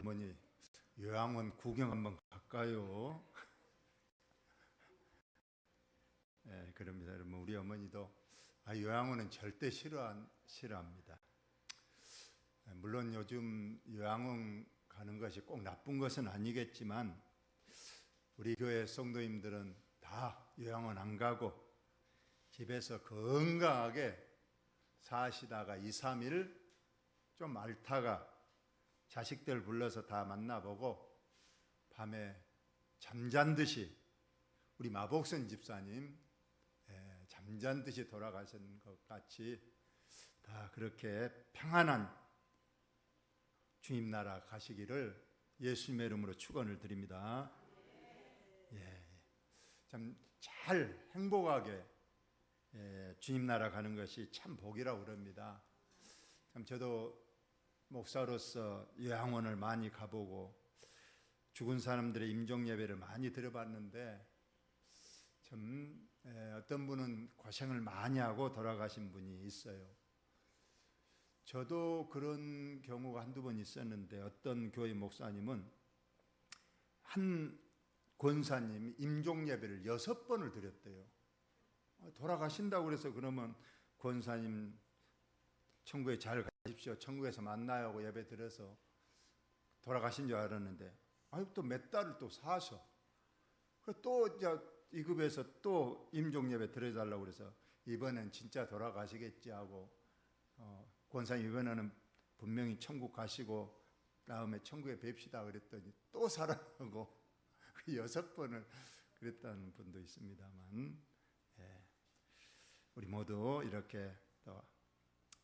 어머니 요양원 구경 한번 갈까요? 네, 그럽니다. 여러분 우리 어머니도 요양원은 절대 싫어합니다. 물론 요즘 요양원 가는 것이 꼭 나쁜 것은 아니겠지만 우리 교회 성도님들은 다 요양원 안 가고 집에서 건강하게 사시다가 2, 3일 좀 앓다가 자식들 불러서 다 만나보고 밤에 잠잔 듯이 우리 마복선 집사님 잠잔 듯이 돌아가신 것 같이 다 그렇게 평안한 주님 나라 가시기를 예수님의 이름으로 축원을 드립니다. 참 잘 행복하게 주님 나라 가는 것이 참 복이라고 그럽니다. 참 저도 목사로서 요양원을 많이 가보고 죽은 사람들의 임종 예배를 많이 들어봤는데 참 어떤 분은 고생을 많이 하고 돌아가신 분이 있어요. 저도 그런 경우가 한두 번 있었는데 어떤 교회 목사님은 한 권사님이 임종 예배를 6번을 드렸대요. 돌아가신다고 그래서 그러면 권사님 천국에 잘 가십시오, 천국에서 만나요 하고 예배 드려서 돌아가신 줄 알았는데 또 몇 달을 또 사셔. 또 이 급에서 또 임종 예배 드려달라고 그래서 이번엔 진짜 돌아가시겠지 하고 권사님 이번에는 분명히 천국 가시고 다음에 천국에 뵙시다 그랬더니 또 살아나고 6번을 그랬다는 분도 있습니다만 우리 모두 이렇게 또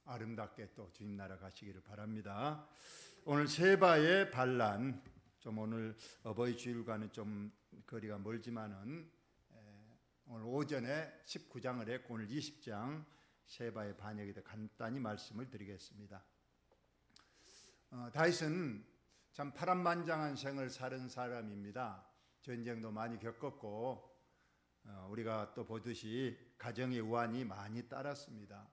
아름답게 또 주님 나라 가시기를 바랍니다. 오늘 세바의 반란, 좀 오늘 어버이 주일과는 좀 거리가 멀지만은 오늘 오전에 19장을 했고 오늘 20장 세바의 반역에 대해 간단히 말씀을 드리겠습니다. 다윗은 참 파란만장한 생을 사는 사람입니다. 전쟁도 많이 겪었고 우리가 또 보듯이 가정의 우환이 많이 따랐습니다.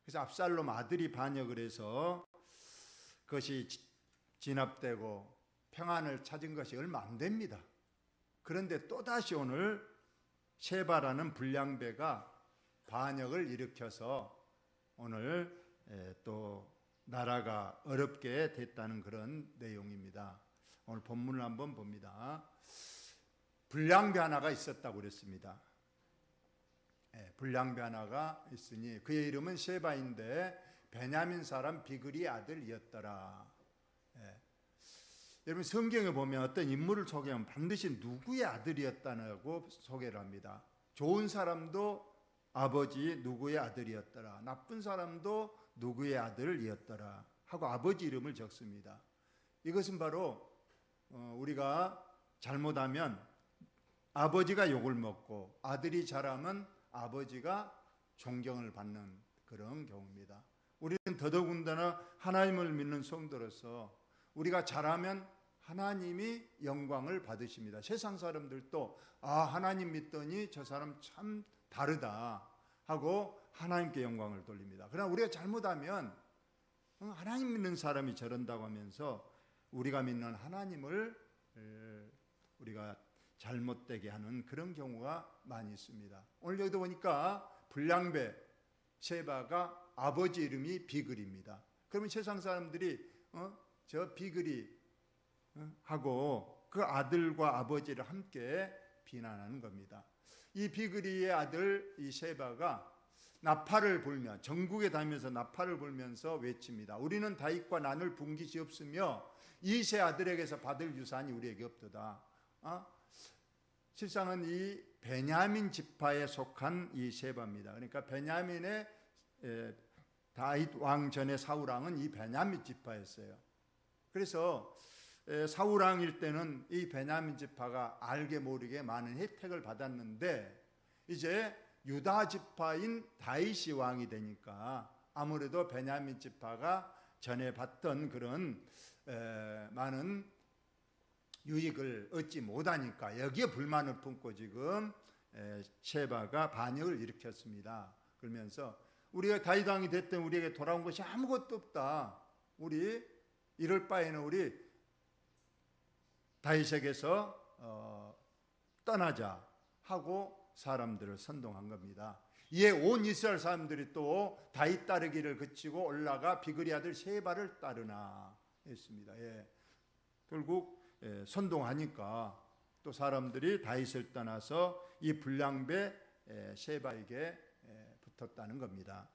그래서 압살롬 아들이 반역을 해서 그것이 진압되고 평안을 찾은 것이 얼마 안 됩니다. 그런데 또다시 오늘 세바라는 불량배가 반역을 일으켜서 오늘 또 나라가 어렵게 됐다는 그런 내용입니다. 오늘 본문을 한번 봅니다. 불량배 하나가 있었다고 그랬습니다. 불량배 하나가 있으니 그의 이름은 세바인데 베냐민 사람 비그리의 아들이었더라. 여러분 성경에 보면 어떤 인물을 소개하면 반드시 누구의 아들이었다고 소개를 합니다. 좋은 사람도 아버지 누구의 아들이었더라, 나쁜 사람도 누구의 아들이었더라 하고 아버지 이름을 적습니다. 이것은 바로 우리가 잘못하면 아버지가 욕을 먹고 아들이 잘하면 아버지가 존경을 받는 그런 경우입니다. 우리는 더더군다나 하나님을 믿는 성도로서 우리가 잘하면 하나님이 영광을 받으십니다. 세상 사람들도 하나님 믿더니 저 사람 참 다르다 하고 하나님께 영광을 돌립니다. 그러나 우리가 잘못하면 하나님 믿는 사람이 저런다고 하면서 우리가 믿는 하나님을 우리가 잘못되게 하는 그런 경우가 많이 있습니다. 오늘 여기도 보니까 불량배 세바가 아버지 이름이 비글입니다. 그러면 세상 사람들이 저 비글이 하고 그 아들과 아버지를 함께 비난하는 겁니다. 이 비글이의 아들 이 세바가 나팔을 불며 전국에 다니면서 나팔을 불면서 외칩니다. 우리는 다윗과 나눌 분깃이 없으며 이세 아들에게서 받을 유산이 우리에게 없도다. 실상은 이 베냐민 지파에 속한 이 세바입니다. 그러니까 베냐민의 다윗 왕 전에 사울 왕은 이 베냐민 지파였어요. 그래서 사울 왕일 때는 이 베냐민 지파가 알게 모르게 많은 혜택을 받았는데 이제 유다 지파인 다윗이 왕이 되니까 아무래도 베냐민 지파가 전에 받던 그런 많은 유익을 얻지 못하니까 여기에 불만을 품고 지금 세바가 반역을 일으켰습니다. 그러면서 우리가 다윗 왕이 됐던 우리에게 돌아온 것이 아무것도 없다. 우리 이럴 바에는 우리 다윗에게서 떠나자 하고 사람들을 선동한 겁니다. 이에 온 이스라엘 사람들이 또 다윗 따르기를 그치고 올라가 비그리 아들 셰바를 따르나 했습니다. 예. 결국 선동하니까 또 사람들이 다윗을 떠나서 이 불량배 셰바에게 붙었다는 겁니다.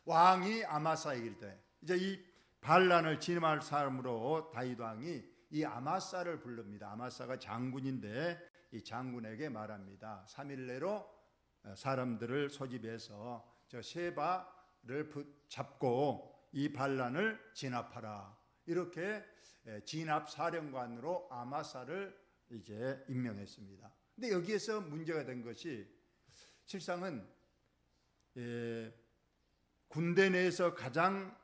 왕이 아마사일 때 이제 이 반란을 진압할 사람으로 다윗 왕이 이 아마사를 부릅니다. 아마사가 장군인데 이 장군에게 말합니다. 3일 내로 사람들을 소집해서 저 셰바를 잡고 이 반란을 진압하라. 이렇게 진압 사령관으로 아마사를 이제 임명했습니다. 근데 여기에서 문제가 된 것이 실상은 군대 내에서 가장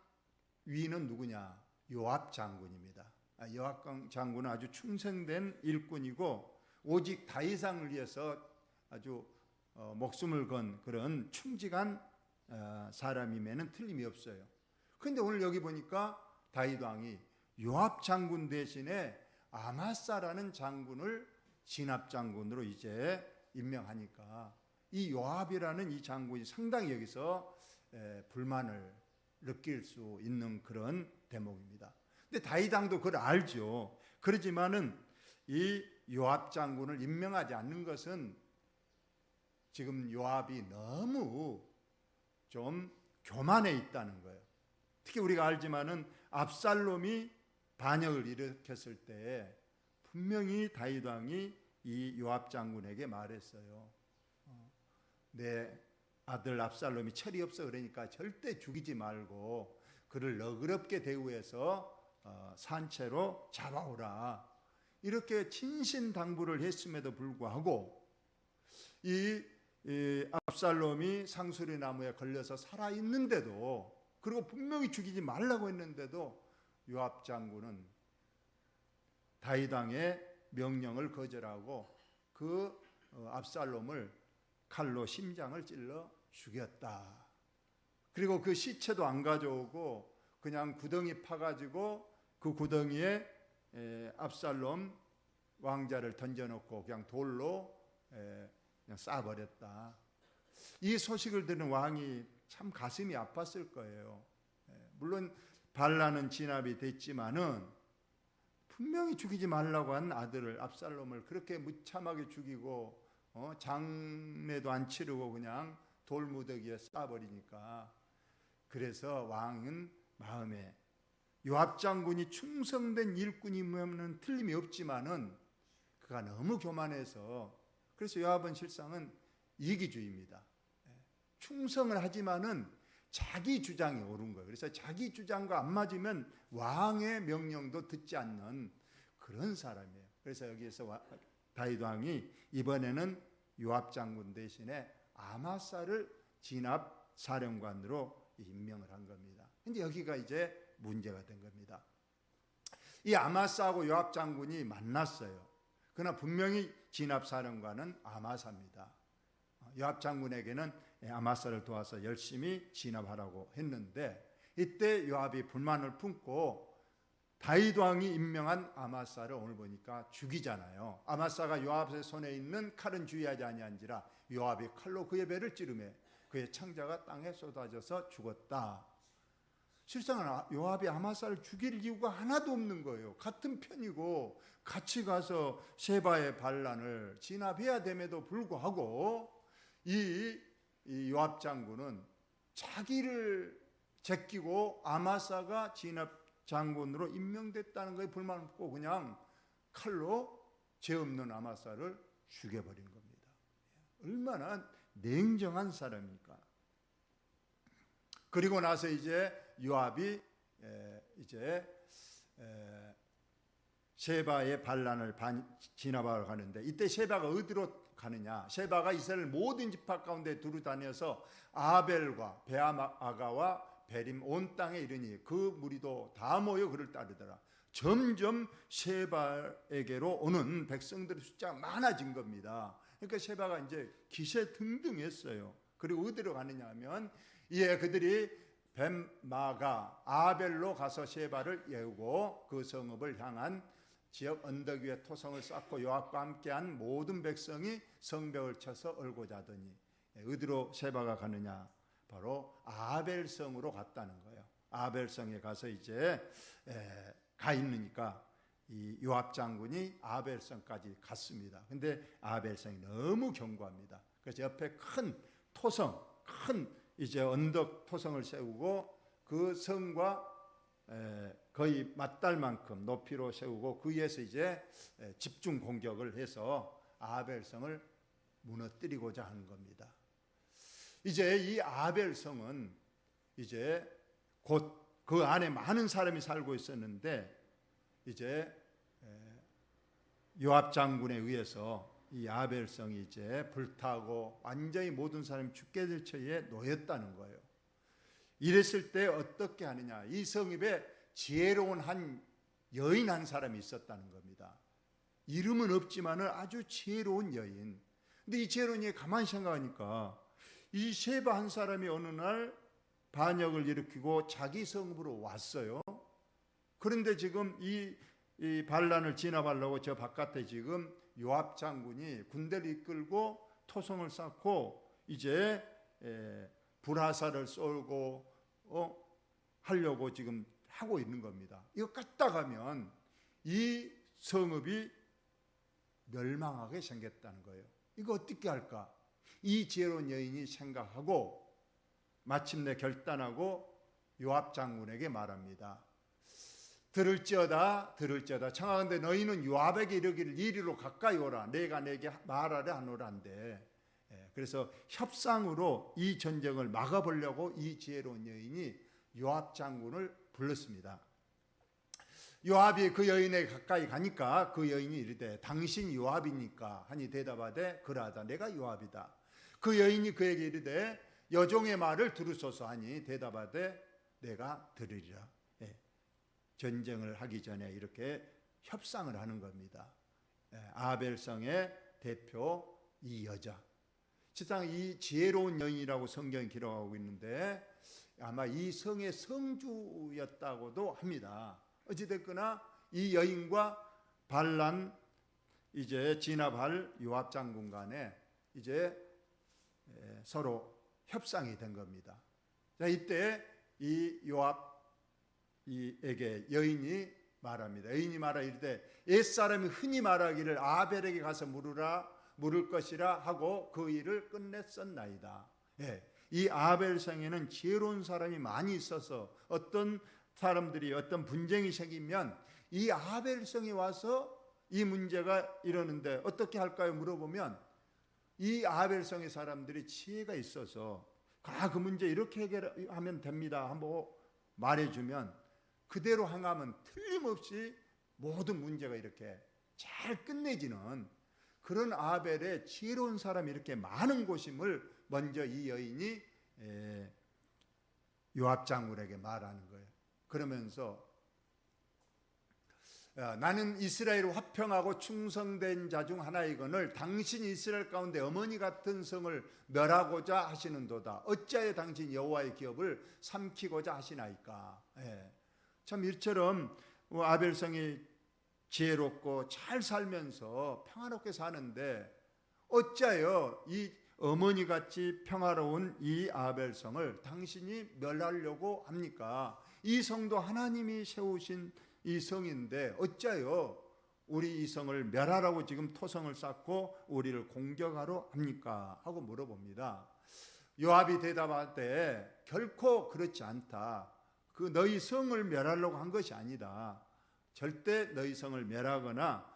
위는 누구냐? 요압 장군입니다. 요압 장군은 아주 충성된 일꾼이고 오직 다윗왕을 위해서 아주 목숨을 건 그런 충직한 사람임에는 틀림이 없어요. 그런데 오늘 여기 보니까 다윗 왕이 요압 장군 대신에 아마사라는 장군을 진압 장군으로 이제 임명하니까 이 요압이라는 이 장군이 상당히 여기서 불만을 느낄 수 있는 그런 대목입니다. 근데 다윗 왕도 그걸 알죠. 그렇지만은 이 요압 장군을 임명하지 않는 것은 지금 요압이 너무 좀 교만해 있다는 거예요. 특히 우리가 알지만은 압살롬이 반역을 일으켰을 때 분명히 다윗 왕이 이 요압 장군에게 말했어요. 내 아들 압살롬이 철이 없어 그러니까 절대 죽이지 말고 그를 너그럽게 대우해서 산채로 잡아오라. 이렇게 친신당부를 했음에도 불구하고 이 압살롬이 상수리 나무에 걸려서 살아있는데도, 그리고 분명히 죽이지 말라고 했는데도 요압 장군은 다윗 왕의 명령을 거절하고 그 압살롬을 칼로 심장을 찔러 죽였다. 그리고 그 시체도 안 가져오고 그냥 구덩이 파가지고 그 구덩이에 압살롬 왕자를 던져놓고 그냥 돌로 그냥 쏴버렸다. 이 소식을 들은 왕이 참 가슴이 아팠을 거예요. 물론 반란은 진압이 됐지만은 분명히 죽이지 말라고 한 아들을, 압살롬을 그렇게 무참하게 죽이고 장례도 안 치르고 그냥 돌무더기에 쏴버리니까, 그래서 왕은 마음에 요압 장군이 충성된 일꾼이면 틀림이 없지만은 그가 너무 교만해서, 그래서 요압은 실상은 이기주의입니다. 충성을 하지만은 자기 주장이 옳은 거예요. 그래서 자기 주장과 안 맞으면 왕의 명령도 듣지 않는 그런 사람이에요. 그래서 여기에서 다윗 왕이 이번에는 요압 장군 대신에 아마사를 진압 사령관으로 임명을 한 겁니다. 근데 여기가 이제 문제가 된 겁니다. 이 아마사하고 요압 장군이 만났어요. 그러나 분명히 진압 사령관은 아마사입니다. 요압 장군에게는 아마사를 도와서 열심히 진압하라고 했는데, 이때 요압이 불만을 품고 다윗 왕이 임명한 아마사를 오늘 보니까 죽이잖아요. 아마사가 요압의 손에 있는 칼은 주의하지 아니한지라 요압이 칼로 그의 배를 찌르매 그의 창자가 땅에 쏟아져서 죽었다. 실상은 요압이 아마사를 죽일 이유가 하나도 없는 거예요. 같은 편이고 같이 가서 셰바의 반란을 진압해야 됨에도 불구하고 이 요압 장군은 자기를 제끼고 아마사가 진압 장군으로 임명됐다는 것에 불만을 품고 그냥 칼로 죄 없는 아마사를 죽여버린 겁니다. 얼마나 냉정한 사람입니까? 그리고 나서 이제 요압이 이제 셰바의 반란을 진압하러 가는데, 이때 셰바가 어디로 가느냐? 셰바가 이스라엘 모든 지파 가운데 두루 다녀서 아벨과 베아마가와 베림 온 땅에 이르니 그 무리도 다 모여 그를 따르더라. 점점 셰바에게로 오는 백성들의 숫자가 많아진 겁니다. 그러니까 셰바가 이제 기세등등했어요. 그리고 어디로 가느냐 하면, 그들이 뱀마가 아벨로 가서 셰바를 예우고 그 성읍을 향한 지역 언덕 위에 토성을 쌓고 요압과 함께한 모든 백성이 성벽을 쳐서 얼고 자더니 어디로 셰바가 가느냐? 바로 아벨성으로 갔다는 거예요. 아벨성에 가서 이제 가 있으니까 이 요압 장군이 아벨성까지 갔습니다. 근데 아벨성이 너무 견고합니다. 그래서 옆에 큰 토성, 큰 이제 언덕 토성을 세우고 그 성과 거의 맞닿을 만큼 높이로 세우고 그 위에서 이제 집중 공격을 해서 아벨성을 무너뜨리고자 하는 겁니다. 이제 이 아벨성은 이제 곧 그 안에 많은 사람이 살고 있었는데 이제 요압 장군에 의해서 이 아벨성이 이제 불타고 완전히 모든 사람이 죽게 될 처지에 놓였다는 거예요. 이랬을 때 어떻게 하느냐? 이 성읍에 지혜로운 한 여인 한 사람이 있었다는 겁니다. 이름은 없지만은 아주 지혜로운 여인. 근데 이 지혜로운 여인 가만히 생각하니까 이 셰바 한 사람이 어느 날 반역을 일으키고 자기 성읍으로 왔어요. 그런데 지금 이 반란을 진압하려고 저 바깥에 지금 요압 장군이 군대를 이끌고 토성을 쌓고 이제 불화살을 쏠고 하려고 지금 하고 있는 겁니다. 이거 까딱하면 이 성읍이 멸망하게 생겼다는 거예요. 이거 어떻게 할까? 이 지혜로운 여인이 생각하고 마침내 결단하고 요압 장군에게 말합니다. 들을지어다 청하건대 너희는 요압에게 이르기를 이리로 가까이 오라. 내가 내게 말하려 하노란데. 그래서 협상으로 이 전쟁을 막아보려고 이 지혜로운 여인이 요압 장군을 불렀습니다. 요압이 그 여인에게 가까이 가니까 그 여인이 이르되 당신이 요압이니까 하니 대답하되 그러하다 내가 요압이다. 그 여인이 그에게 이르되 여종의 말을 들으소서 하니 대답하되 내가 들으리라. 전쟁을 하기 전에 이렇게 협상을 하는 겁니다. 아벨성의 대표 이 여자. 실상 이 지혜로운 여인이라고 성경이 기록하고 있는데 아마 이 성의 성주였다고도 합니다. 어찌됐거나 이 여인과 반란 이제 진압할 요압 장군 간에 이제 서로 협상이 된 겁니다. 자, 이때 이 요압에게 여인이 말합니다. 여인이 말하 이르되 옛사람이 흔히 말하기를 아벨에게 가서 물을 것이라 하고 그 일을 끝냈었나이다. 이 아벨성에는 지혜로운 사람이 많이 있어서 어떤 사람들이 어떤 분쟁이 생기면 이 아벨성에 와서 이 문제가 이러는데 어떻게 할까요? 물어보면 이 아벨성의 사람들이 지혜가 있어서 그 문제 이렇게 해결하면 됩니다 한번 말해주면 그대로 행하면 틀림없이 모든 문제가 이렇게 잘 끝내지는 그런 아벨의 지혜로운 사람이 이렇게 많은 곳임을 먼저 이 여인이 요압 장군에게 말하는 거예요. 그러면서 나는 이스라엘 화평하고 충성된 자 중 하나이거늘 당신이 이스라엘 가운데 어머니 같은 성을 멸하고자 하시는도다. 어찌하여 당신 여호와의 기업을 삼키고자 하시나이까. 참 이처럼 아벨성이 지혜롭고 잘 살면서 평화롭게 사는데 어찌하여 이 어머니같이 평화로운 이 아벨성을 당신이 멸하려고 합니까? 이 성도 하나님이 세우신 이 성인데 어찌하여 우리 이 성을 멸하라고 지금 토성을 쌓고 우리를 공격하러 합니까? 하고 물어봅니다. 요압이 대답하되 결코 그렇지 않다. 그 너희 성을 멸하려고 한 것이 아니다. 절대 너희 성을 멸하거나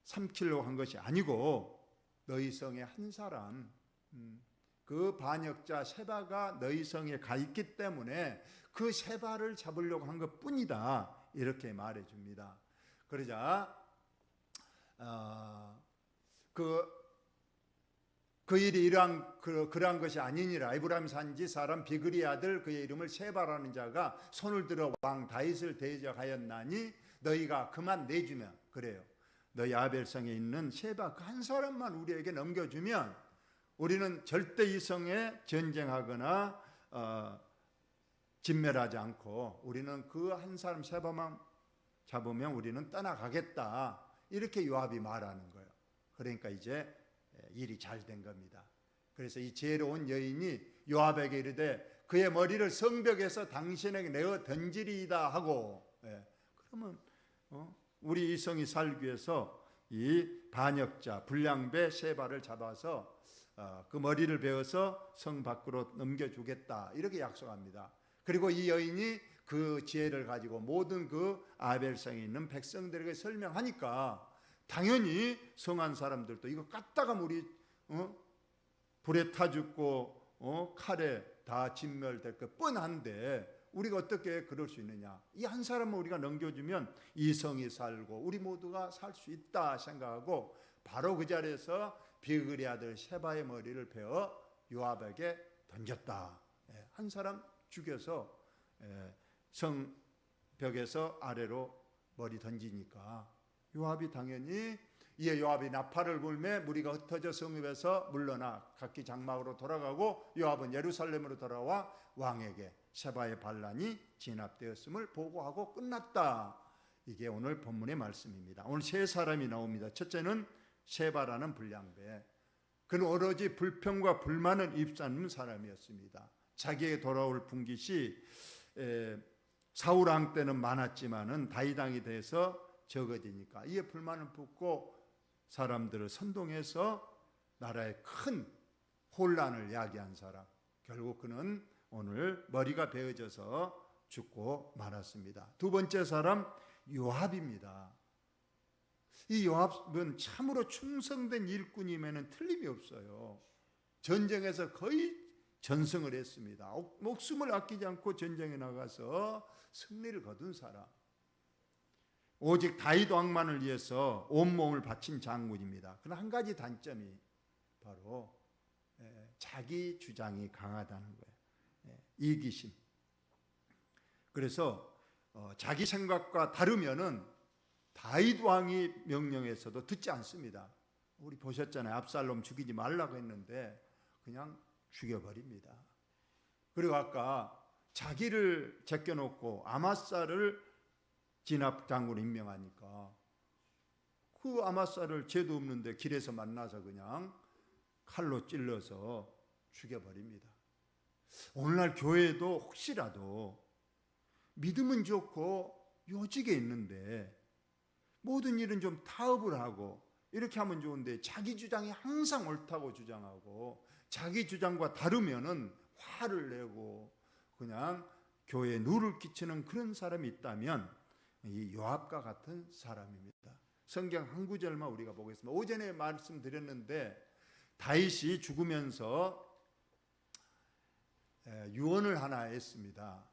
삼키려고 한 것이 아니고 너희 성에 한 사람 그 반역자 셰바가 너희 성에 가 있기 때문에 그 셰바를 잡으려고 한 것뿐이다. 이렇게 말해줍니다. 그러자 그 일이 그러한 것이 아니니라. 에브라임 산지 사람 비그리 아들 그의 이름을 셰바라는 자가 손을 들어 왕 다윗을 대적하였나니 너희가 그만 내주면 그래요. 너희 아벨성에 있는 셰바 그 한 사람만 우리에게 넘겨주면 우리는 절대 이 성에 전쟁하거나 진멸하지 않고 우리는 그 한 사람 세바만 잡으면 우리는 떠나가겠다. 이렇게 요압이 말하는 거예요. 그러니까 이제 일이 잘 된 겁니다. 그래서 이 지혜로운 여인이 요압에게 이르되 그의 머리를 성벽에서 당신에게 내어 던지리이다 하고, 그러면 우리 이성이 살기 위해서 이 반역자 불량배 세바를 잡아서 그 머리를 베어서 성 밖으로 넘겨주겠다 이렇게 약속합니다. 그리고 이 여인이 그 지혜를 가지고 모든 그 아벨성에 있는 백성들에게 설명하니까 당연히 성한 사람들도 이거 깠다가 우리 불에 타 죽고 칼에 다 진멸될 거 뻔한데 우리가 어떻게 그럴 수 있느냐. 이 한 사람을 우리가 넘겨주면 이 성이 살고 우리 모두가 살 수 있다 생각하고 바로 그 자리에서 비그리 아들 세바의 머리를 베어 요압에게 던졌다. 한 사람 죽여서 성벽에서 아래로 머리 던지니까 요압이 당연히 이에 요압이 나팔을 불매 무리가 흩어져 성읍에서 물러나 각기 장막으로 돌아가고 요압은 예루살렘으로 돌아와 왕에게 세바의 반란이 진압되었음을 보고하고 끝났다. 이게 오늘 본문의 말씀입니다. 오늘 세 사람이 나옵니다. 첫째는 세바라는 불량배. 그는 오로지 불평과 불만을 입사하는 사람이었습니다. 자기에게 돌아올 분깃이 사울 왕 때는 많았지만은 다윗 왕이 돼서 적어지니까 이에 불만을 품고 사람들을 선동해서 나라에 큰 혼란을 야기한 사람. 결국 그는 오늘 머리가 베어져서 죽고 말았습니다. 두 번째 사람 요압입니다. 이 요압은 참으로 충성된 일꾼임에는 틀림이 없어요. 전쟁에서 거의 전승을 했습니다. 목숨을 아끼지 않고 전쟁에 나가서 승리를 거둔 사람. 오직 다윗 왕만을 위해서 온몸을 바친 장군입니다. 그러나 한 가지 단점이 바로 자기 주장이 강하다는 거예요. 이기심. 그래서 자기 생각과 다르면은 다윗 왕이 명령해서도 듣지 않습니다. 우리 보셨잖아요. 압살롬 죽이지 말라고 했는데 그냥 죽여버립니다. 그리고 아까 자기를 제껴놓고 아마사를 진압 장군을 임명하니까 그 아마사를 죄도 없는데 길에서 만나서 그냥 칼로 찔러서 죽여버립니다. 오늘날 교회도 혹시라도 믿음은 좋고 요직에 있는데 모든 일은 좀 타협을 하고 이렇게 하면 좋은데 자기 주장이 항상 옳다고 주장하고 자기 주장과 다르면은 화를 내고 그냥 교회에 누를 끼치는 그런 사람이 있다면 이 요압과 같은 사람입니다. 성경 한 구절만 우리가 보겠습니다. 오전에 말씀드렸는데 다윗이 죽으면서 유언을 하나 했습니다.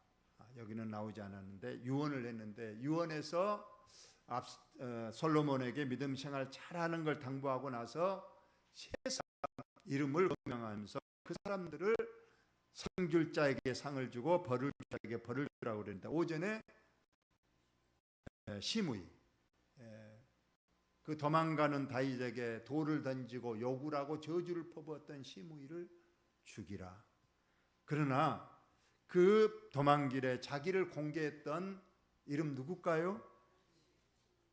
여기는 나오지 않았는데 유언을 했는데 유언에서 솔로몬에게 믿음 생활 잘하는 걸 당부하고 나서 세 사람 이름을 명하면서 그 사람들을 상 줄 자에게 상을 주고 벌을 줄 자에게 벌을 주라고 그랬는데 오전에 시므이 그 도망가는 다윗에게 돌을 던지고 욕을 하고 저주를 퍼부었던 시므이를 죽이라. 그러나 그 도망길에 자기를 공개했던 이름 누굴까요?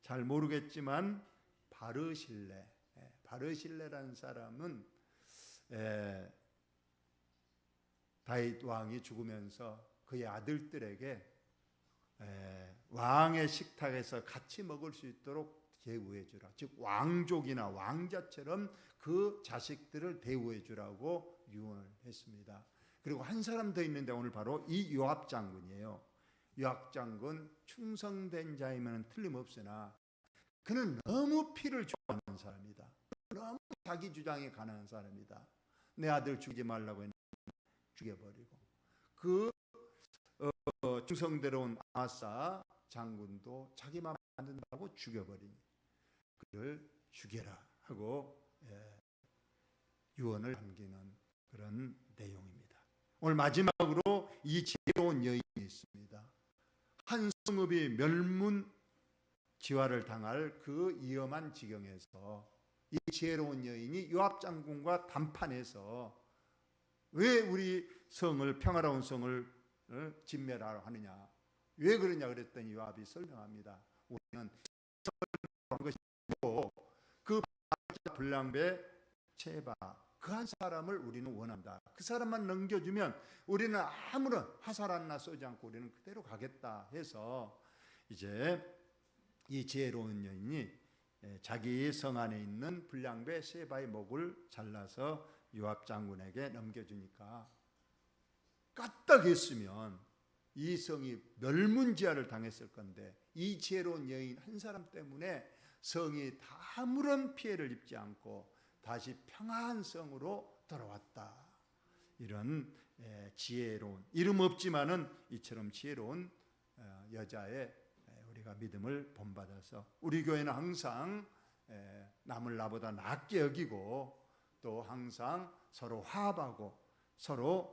잘 모르겠지만 바르실레라는 사람은 다윗 왕이 죽으면서 그의 아들들에게 왕의 식탁에서 같이 먹을 수 있도록 대우해 주라. 즉 왕족이나 왕자처럼 그 자식들을 대우해 주라고 유언을 했습니다. 그리고 한 사람 더 있는데 오늘 바로 이 요압 장군이에요. 요압 장군 충성된 자이면 틀림없으나 그는 너무 피를 좋아하는 사람이다. 너무 자기 주장에 관한 사람이다. 내 아들 죽이지 말라고 했는데 죽여버리고 그 충성대로운 아사 장군도 자기 마음에 안 든다고 죽여버리니 그를 죽여라 하고 유언을 남기는 그런 내용입니다. 오늘 마지막으로 이 지혜로운 여인이 있습니다. 한 성읍이 멸문지화를 당할 그 위험한 지경에서 이 지혜로운 여인이 요압 장군과 담판해서 왜 우리 성을 평화로운 성을 진멸하러 하느냐? 왜 그러냐 그랬더니 요압이 설명합니다. 우리는 것이고 그 불량배 체바 그 한 사람을 우리는 원한다. 그 사람만 넘겨주면 우리는 아무런 화살 하나 쏘지 않고 우리는 그대로 가겠다 해서 이제 이 지혜로운 여인이 자기 성 안에 있는 불량배 세바의 목을 잘라서 요압 장군에게 넘겨주니까 까딱했으면 이 성이 멸문지화를 당했을 건데 이 지혜로운 여인 한 사람 때문에 성이 아무런 피해를 입지 않고 다시 평안한 성으로 돌아왔다. 이런 지혜로운, 이름 없지만은 이처럼 지혜로운 여자의 우리가 믿음을 본받아서 우리 교회는 항상 남을 나보다 낫게 여기고 또 항상 서로 화합하고 서로